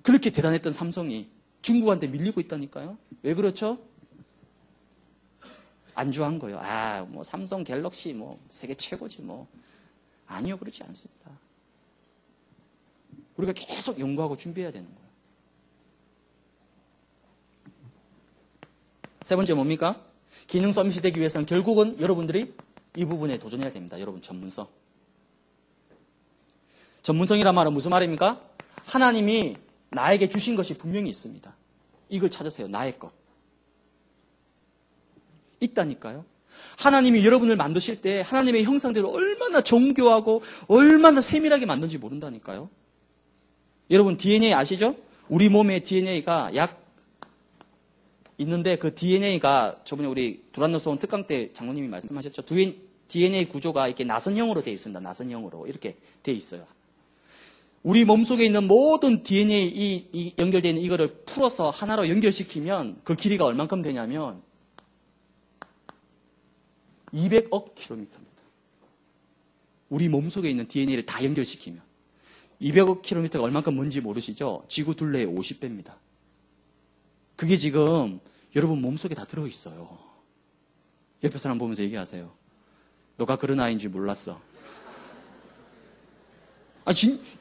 S1: 그렇게 대단했던 삼성이 중국한테 밀리고 있다니까요. 왜 그렇죠? 안주한 거예요. 뭐 삼성 갤럭시 세계 최고지 뭐. 아니요, 그렇지 않습니다. 우리가 계속 연구하고 준비해야 되는 거예요. 세 번째 뭡니까? 기능 서밋이 되기 위해서는 결국은 여러분들이 이 부분에 도전해야 됩니다. 여러분 전문성. 전문성이란 말은 무슨 말입니까? 하나님이 나에게 주신 것이 분명히 있습니다. 이걸 찾으세요. 나의 것. 있다니까요. 하나님이 여러분을 만드실 때 하나님의 형상대로 얼마나 정교하고 얼마나 세밀하게 만든지 모른다니까요. 여러분 DNA 아시죠? 우리 몸에 DNA가 약 있는데 그 DNA가 저번에 우리 두란노스온 특강 때 장로님이 말씀하셨죠. DNA 구조가 이렇게 나선형으로 되어 있습니다. 나선형으로 이렇게 되어 있어요. 우리 몸속에 있는 모든 DNA 이 연결되어 있는 이거를 풀어서 하나로 연결시키면 그 길이가 얼만큼 되냐면 200억 킬로미터입니다. 우리 몸속에 있는 DNA를 다 연결시키면 200억 킬로미터가 얼만큼 뭔지 모르시죠? 지구 둘레의 50배입니다. 그게 지금 여러분 몸속에 다 들어있어요. 옆에 사람 보면서 얘기하세요. 너가 그런 아이인지 몰랐어.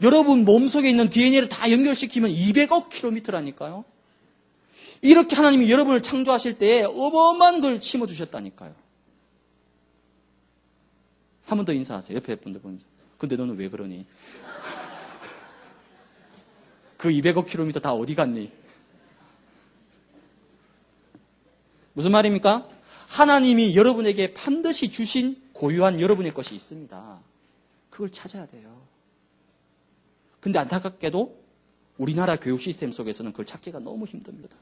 S1: 여러분 몸속에 있는 DNA를 다 연결시키면 200억 킬로미터라니까요. 이렇게 하나님이 여러분을 창조하실 때에 어마어마한 걸 심어주셨다니까요. 한 번 더 인사하세요. 옆에 분들 보면서. 근데 너는 왜 그러니? 그 200억 킬로미터 다 어디 갔니? 무슨 말입니까? 하나님이 여러분에게 반드시 주신 고유한 여러분의 것이 있습니다. 그걸 찾아야 돼요. 근데 안타깝게도 우리나라 교육 시스템 속에서는 그걸 찾기가 너무 힘듭니다.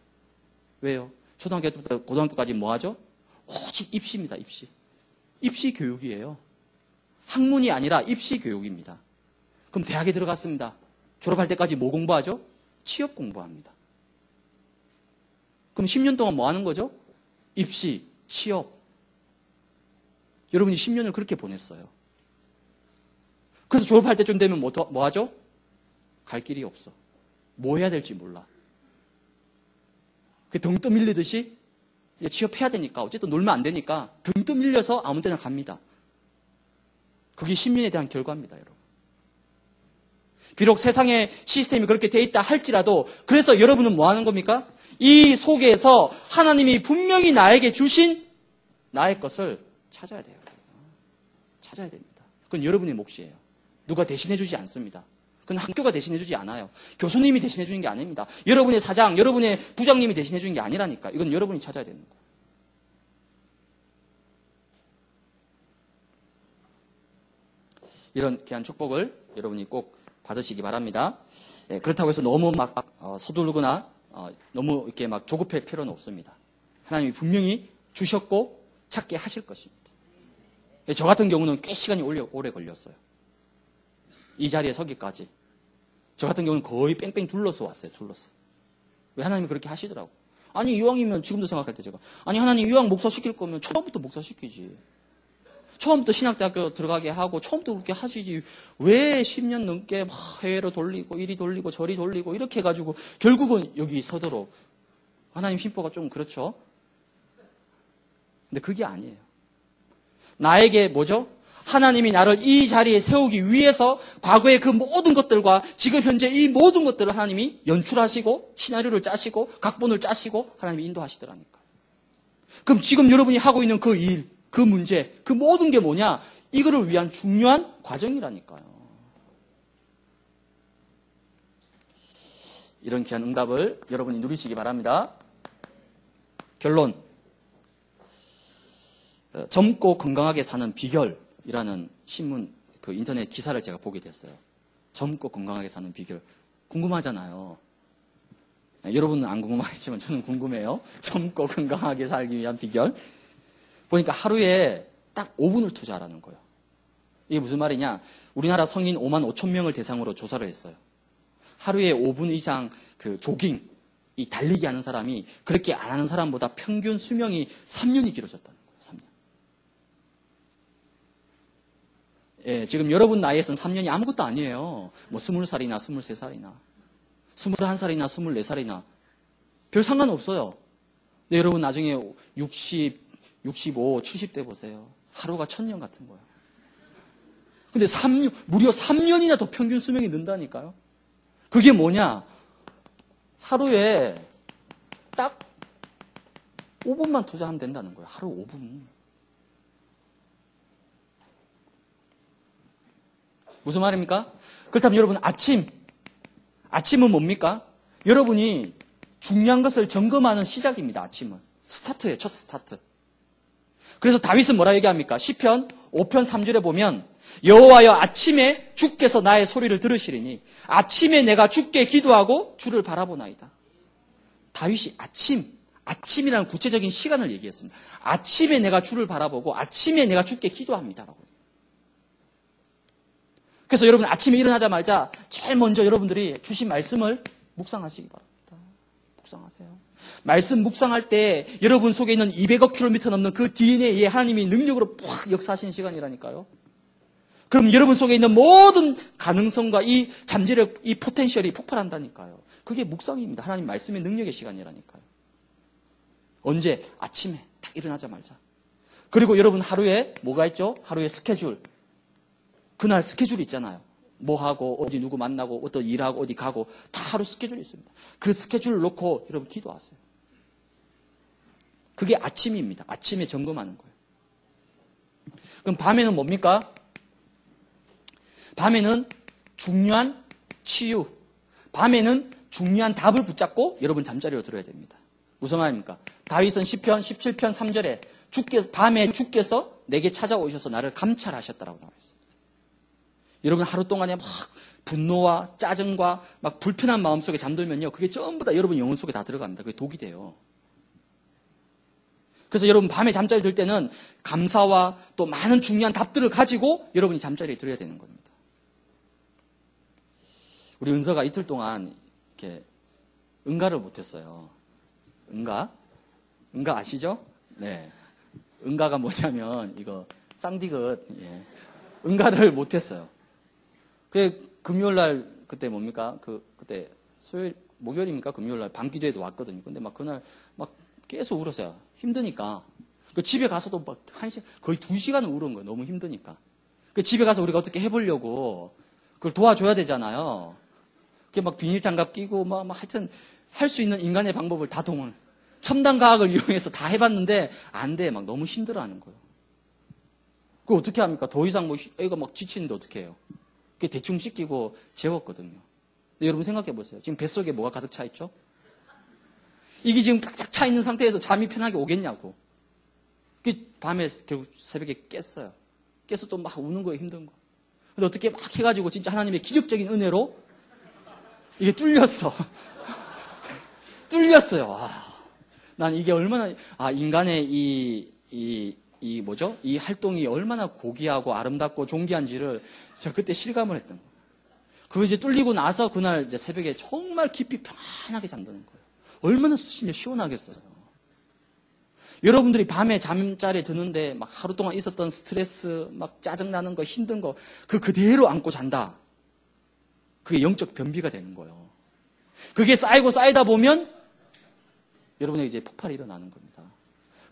S1: 왜요? 초등학교 때부터 고등학교까지 뭐 하죠? 오직 입시입니다. 입시. 입시 교육이에요. 학문이 아니라 입시 교육입니다. 그럼 대학에 들어갔습니다. 졸업할 때까지 뭐 공부하죠? 취업 공부합니다. 그럼 10년 동안 뭐 하는 거죠? 입시, 취업. 여러분이 10년을 그렇게 보냈어요. 그래서 졸업할 때쯤 되면 뭐 하죠? 갈 길이 없어. 뭐 해야 될지 몰라. 등 떠밀리듯이 취업해야 되니까 어쨌든 놀면 안 되니까 등 떠밀려서 아무 데나 갑니다. 그게 10년에 대한 결과입니다, 여러분. 비록 세상의 시스템이 그렇게 돼 있다 할지라도 그래서 여러분은 뭐 하는 겁니까? 이 속에서 하나님이 분명히 나에게 주신 나의 것을 찾아야 돼요. 찾아야 됩니다. 그건 여러분의 몫이에요. 누가 대신해 주지 않습니다. 그건 학교가 대신해 주지 않아요. 교수님이 대신해 주는 게 아닙니다. 여러분의 사장, 여러분의 부장님이 대신해 주는 게 아니라니까. 이건 여러분이 찾아야 되는 거예요. 이런 귀한 축복을 여러분이 꼭 받으시기 바랍니다. 예, 그렇다고 해서 너무 막 서두르거나 너무 이렇게 막 조급할 필요는 없습니다. 하나님이 분명히 주셨고 찾게 하실 것입니다. 예, 저 같은 경우는 꽤 시간이 오래 걸렸어요. 이 자리에 서기까지. 저 같은 경우는 거의 뺑뺑 둘러서 왔어요. 둘러서. 왜 하나님이 그렇게 하시더라고. 아니 이왕이면 지금도 생각할 때 제가 아니 하나님 이왕 목사 시킬 거면 처음부터 목사 시키지. 처음부터 신학대학교 들어가게 하고 처음부터 그렇게 하시지. 왜 10년 넘게 막 해외로 돌리고 이리 돌리고 저리 돌리고 이렇게 해가지고 결국은 여기 서도록. 하나님 심보가 좀 그렇죠. 근데 그게 아니에요. 나에게 뭐죠? 하나님이 나를 이 자리에 세우기 위해서 과거의 그 모든 것들과 지금 현재 이 모든 것들을 하나님이 연출하시고 시나리오를 짜시고 각본을 짜시고 하나님이 인도하시더라니까. 그럼 지금 여러분이 하고 있는 그 일, 그 문제, 그 모든 게 뭐냐? 이거를 위한 중요한 과정이라니까요. 이런 귀한 응답을 여러분이 누리시기 바랍니다. 결론. 젊고 건강하게 사는 비결이라는 신문, 그 인터넷 기사를 제가 보게 됐어요. 젊고 건강하게 사는 비결. 궁금하잖아요. 여러분은 안 궁금하겠지만 저는 궁금해요. 젊고 건강하게 살기 위한 비결. 보니까 하루에 딱 5분을 투자하라는 거예요. 이게 무슨 말이냐? 우리나라 성인 5만 5천 명을 대상으로 조사를 했어요. 하루에 5분 이상 그 조깅, 이 달리기 하는 사람이 그렇게 안 하는 사람보다 평균 수명이 3년이 길어졌다는 거예요. 3년. 예, 지금 여러분 나이에서는 3년이 아무것도 아니에요. 뭐 20살이나 23살이나 21살이나 24살이나 별 상관없어요. 근데 여러분 나중에 60, 65, 70대 보세요. 하루가 1000년 같은 거예요.
S2: 근데 무려 3년이나 더 평균 수명이 는다니까요. 그게 뭐냐? 하루에 딱 5분만 투자하면 된다는 거예요. 하루 5분. 무슨 말입니까? 그렇다면 여러분 아침은 뭡니까? 여러분이 중요한 것을 점검하는 시작입니다. 아침은. 스타트예요. 첫 스타트. 그래서 다윗은 뭐라 얘기합니까? 시편 5편 3절에 보면 여호와여 아침에 주께서 나의 소리를 들으시리니 아침에 내가 주께 기도하고 주를 바라보나이다. 다윗이 아침이라는 구체적인 시간을 얘기했습니다. 아침에 내가 주를 바라보고 아침에 내가 주께 기도합니다라고. 그래서 여러분 아침에 일어나자마자 제일 먼저 여러분들이 주신 말씀을 묵상하시기 바랍니다. 묵상하세요. 말씀 묵상할 때 여러분 속에 있는 200억 킬로미터 넘는 그 DNA에 하나님이 능력으로 팍 역사하시는 시간이라니까요. 그럼 여러분 속에 있는 모든 가능성과 이 잠재력, 이 포텐셜이 폭발한다니까요. 그게 묵상입니다. 하나님 말씀의 능력의 시간이라니까요. 언제? 아침에 딱 일어나자마자. 그리고 여러분 하루에 뭐가 있죠? 하루에 스케줄. 그날 스케줄이 있잖아요. 뭐 하고 어디 누구 만나고 어떤 일하고 어디 가고 다 하루 스케줄이 있습니다. 그 스케줄을 놓고 여러분 기도하세요. 그게 아침입니다. 아침에 점검하는 거예요. 그럼 밤에는 뭡니까? 밤에는 중요한 치유. 밤에는 중요한 답을 붙잡고 여러분 잠자리로 들어야 됩니다. 무슨 말입니까? 다윗은 시편 17편 3절에 밤에 주께서 내게 찾아오셔서 나를 감찰하셨다라고 나와 있습니다. 여러분 하루 동안에 막 분노와 짜증과 막 불편한 마음 속에 잠들면요. 그게 전부 다 여러분 영혼 속에 다 들어갑니다. 그게 독이 돼요. 그래서 여러분 밤에 잠자리 들 때는 감사와 또 많은 중요한 답들을 가지고 여러분이 잠자리에 들어야 되는 겁니다. 우리 은서가 이틀 동안 이렇게 응가를 못했어요. 응가 아시죠? 네. 응가가 뭐냐면 이거 쌍디귿 응가를 못했어요. 그 금요일날 그때 뭡니까? 그때 목요일입니까? 금요일날 밤기도회도 왔거든요. 근데 막 그날 막 계속 울었어요. 힘드니까. 그 집에 가서도 막 거의 2시간을 울은 거예요. 너무 힘드니까. 그 집에 가서 우리가 어떻게 해보려고 그걸 도와줘야 되잖아요. 그게 막 비닐장갑 끼고 막 하여튼 할 수 있는 인간의 방법을 다 첨단 과학을 이용해서 다 해봤는데 안 돼. 막 너무 힘들어하는 거예요. 그거 어떻게 합니까? 더 이상 뭐 애가 막 지치는데 어떻게 해요? 그게 대충 씻기고 재웠거든요. 근데 여러분 생각해 보세요. 지금 뱃속에 뭐가 가득 차 있죠? 이게 지금 가득 차 있는 상태에서 잠이 편하게 오겠냐고. 그 밤에 결국 새벽에 깼어요. 깨서 또 막 우는 거예요. 힘든 거. 근데 어떻게 막 해가지고 진짜 하나님의 기적적인 은혜로 이게 뚫렸어. 뚫렸어요. 난 이게 얼마나 인간의 이 활동이 얼마나 고귀하고 아름답고 존귀한지를 제가 그때 실감을 했던 거예요. 그거 이제 뚫리고 나서 그날 이제 새벽에 정말 깊이 편안하게 잠드는 거예요. 얼마나 진짜 시원하겠어요. 여러분들이 밤에 잠자리에 드는데 막 하루 동안 있었던 스트레스, 막 짜증나는 거, 힘든 거, 그대로 안고 잔다. 그게 영적 변비가 되는 거예요. 그게 쌓이다 보면 여러분에게 이제 폭발이 일어나는 겁니다.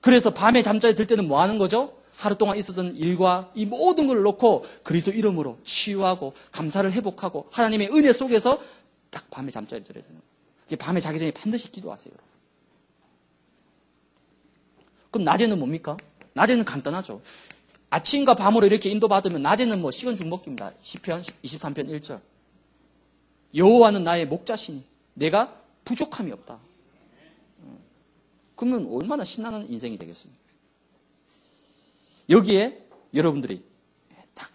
S2: 그래서 밤에 잠자리 들 때는 뭐 하는 거죠? 하루 동안 있었던 일과 이 모든 걸 놓고 그리스도 이름으로 치유하고 감사를 회복하고 하나님의 은혜 속에서 딱 밤에 잠자리 들어야 되는 거예요. 밤에 자기 전에 반드시 기도하세요. 그럼 낮에는 뭡니까? 낮에는 간단하죠. 아침과 밤으로 이렇게 인도받으면 낮에는 뭐 식은 죽 먹기입니다. 시편 23편 1절. 여호와는 나의 목자시니 내가 부족함이 없다. 그러면 얼마나 신나는 인생이 되겠습니까? 여기에 여러분들이 딱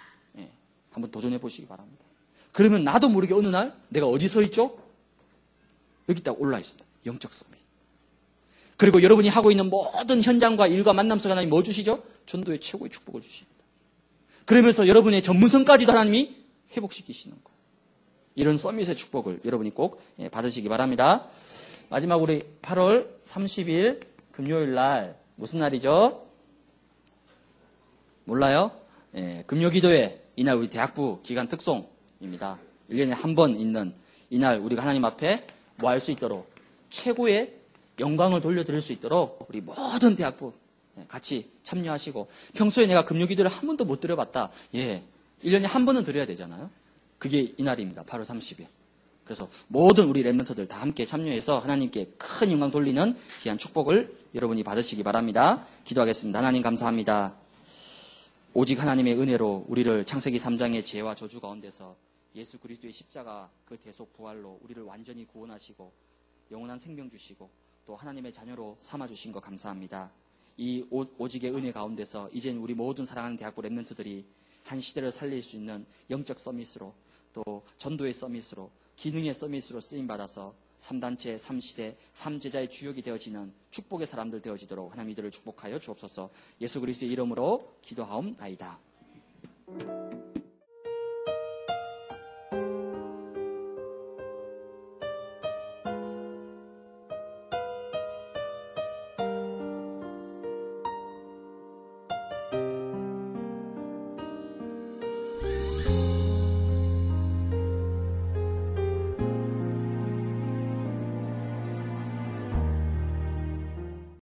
S2: 한번 도전해 보시기 바랍니다. 그러면 나도 모르게 어느 날 내가 어디 서 있죠? 여기 딱 올라 있습니다. 영적 섬이. 그리고 여러분이 하고 있는 모든 현장과 일과 만남 속에 하나님이 뭐 주시죠? 전도의 최고의 축복을 주십니다. 그러면서 여러분의 전문성까지도 하나님이 회복시키시는 거예요. 이런 서밋의 축복을 여러분이 꼭 받으시기 바랍니다. 마지막 우리 8월 30일 금요일 날 무슨 날이죠? 몰라요? 금요기도회 이날 우리 대학부 기간 특송입니다. 1년에 한 번 있는 이날 우리가 하나님 앞에 뭐 할 수 있도록 최고의 영광을 돌려드릴 수 있도록 우리 모든 대학부 같이 참여하시고 평소에 내가 금요기도를 한 번도 못 드려봤다. 1년에 한 번은 드려야 되잖아요. 그게 이날입니다. 8월 30일. 그래서 모든 우리 랩런트들 다 함께 참여해서 하나님께 큰 영광 돌리는 귀한 축복을 여러분이 받으시기 바랍니다. 기도하겠습니다. 하나님 감사합니다. 오직 하나님의 은혜로 우리를 창세기 3장의 죄와 저주 가운데서 예수 그리스도의 십자가 그 대속 부활로 우리를 완전히 구원하시고 영원한 생명 주시고 또 하나님의 자녀로 삼아주신 거 감사합니다. 이 오직의 은혜 가운데서 이젠 우리 모든 사랑하는 대학부 랩런트들이 한 시대를 살릴 수 있는 영적 서밋으로 또 전도의 서밋으로 기능의 서밋으로 쓰임받아서 3단체, 3시대, 3제자의 주역이 되어지는 축복의 사람들 되어지도록 하나님 이들을 축복하여 주옵소서. 예수 그리스도의 이름으로 기도하옵나이다.